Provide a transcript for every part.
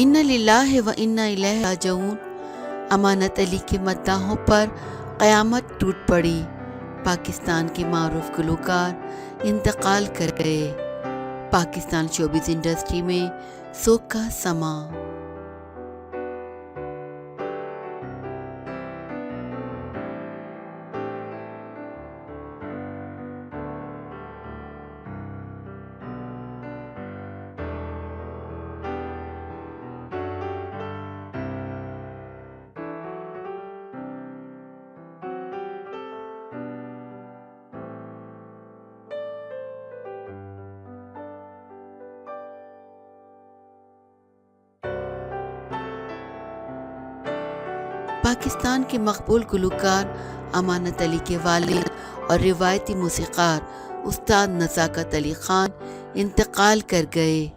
انا للہ و انا الیہ راجعون۔ امانت علی کے مداحوں پر قیامت ٹوٹ پڑی۔ پاکستان کے معروف گلوکار انتقال کر گئے۔ پاکستان شوبز انڈسٹری میں سوگ کا سما۔ پاکستان کے مقبول گلوکار امانت علی کے والد اور روایتی موسیقار استاد نزاکت علی خان انتقال کر گئے۔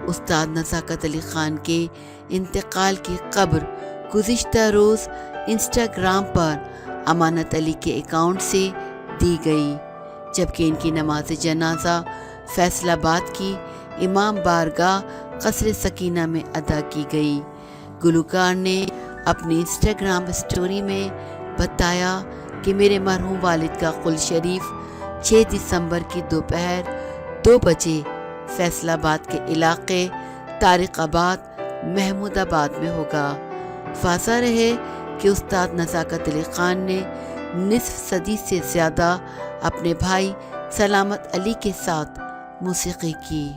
استاد نزاکت علی خان کے انتقال کی خبر گزشتہ روز انسٹاگرام پر امانت علی کے اکاؤنٹ سے دی گئی، جبکہ ان کی نماز جنازہ فیصل آباد کی امام بارگاہ قصر سکینہ میں ادا کی گئی۔ گلوکار نے اپنی انسٹاگرام اسٹوری میں بتایا کہ میرے مرحوم والد کا قل شریف 6 دسمبر کی دوپہر 2 بجے فیصل آباد کے علاقے طارق آباد محمود آباد میں ہوگا۔ واضح رہے کہ استاد نزاکت علی خان نے نصف صدی سے زیادہ اپنے بھائی سلامت علی کے ساتھ موسیقی کی۔